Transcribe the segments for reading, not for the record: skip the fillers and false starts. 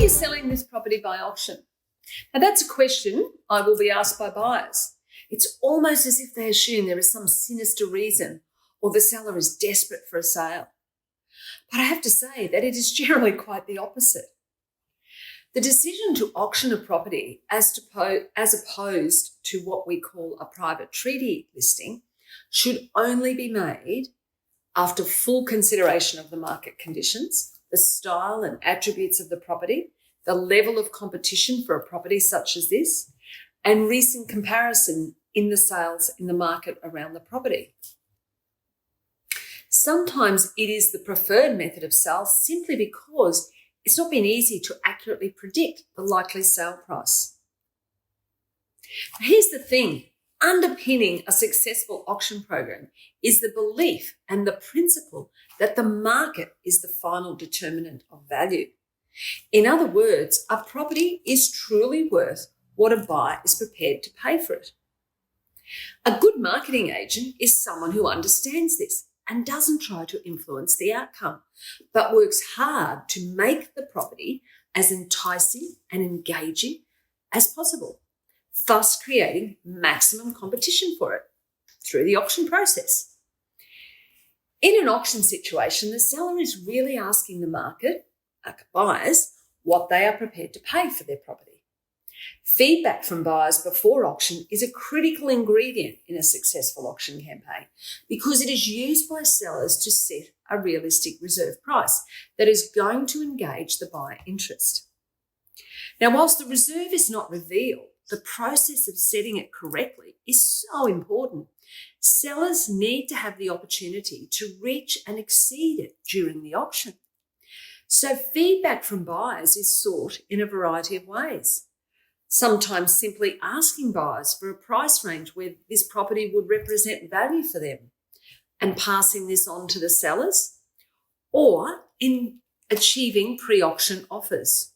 you selling this property by auction? Now, that's a question I will be asked by buyers. It's almost as if they assume there is some sinister reason or the seller is desperate for a sale. But I have to say that it is generally quite the opposite. The decision to auction a property as opposed to what we call a private treaty listing should only be made after full consideration of the market conditions, the style and attributes of the property, the level of competition for a property such as this, and recent comparison in the sales in the market around the property. Sometimes it is the preferred method of sale simply because it's not been easy to accurately predict the likely sale price. Here's the thing. Underpinning a successful auction program is the belief and the principle that the market is the final determinant of value. In other words, a property is truly worth what a buyer is prepared to pay for it. A good marketing agent is someone who understands this and doesn't try to influence the outcome, but works hard to make the property as enticing and engaging as possible, thus creating maximum competition for it through the auction process. In an auction situation, the seller is really asking the market, buyers, what they are prepared to pay for their property. Feedback from buyers before auction is a critical ingredient in a successful auction campaign because it is used by sellers to set a realistic reserve price that is going to engage the buyer interest. Now, whilst the reserve is not revealed, the process of setting it correctly is so important. Sellers need to have the opportunity to reach and exceed it during the auction. So feedback from buyers is sought in a variety of ways. Sometimes simply asking buyers for a price range where this property would represent value for them and passing this on to the sellers, or in achieving pre-auction offers.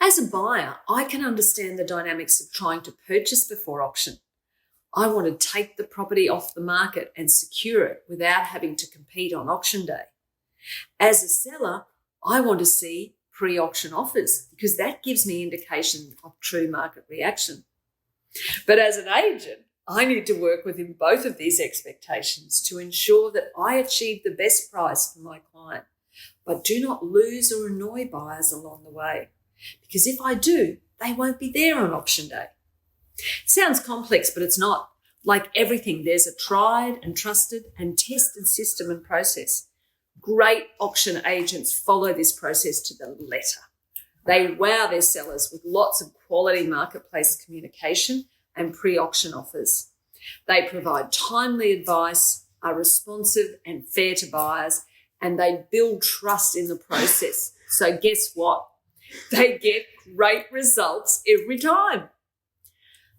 As a buyer, I can understand the dynamics of trying to purchase before auction. I want to take the property off the market and secure it without having to compete on auction day. As a seller, I want to see pre-auction offers because that gives me indication of true market reaction. But as an agent, I need to work within both of these expectations to ensure that I achieve the best price for my client, but do not lose or annoy buyers along the way. Because if I do, they won't be there on auction day. It sounds complex, but it's not. Like everything, there's a tried and trusted and tested system and process. Great auction agents follow this process to the letter. They wow their sellers with lots of quality marketplace communication and pre-auction offers. They provide timely advice, are responsive and fair to buyers, and they build trust in the process. So guess what? They get great results every time.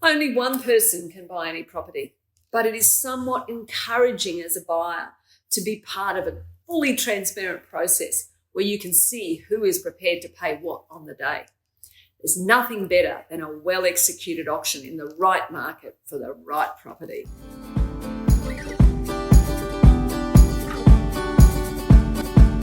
Only one person can buy any property, but it is somewhat encouraging as a buyer to be part of a fully transparent process where you can see who is prepared to pay what on the day. There's nothing better than a well-executed auction in the right market for the right property.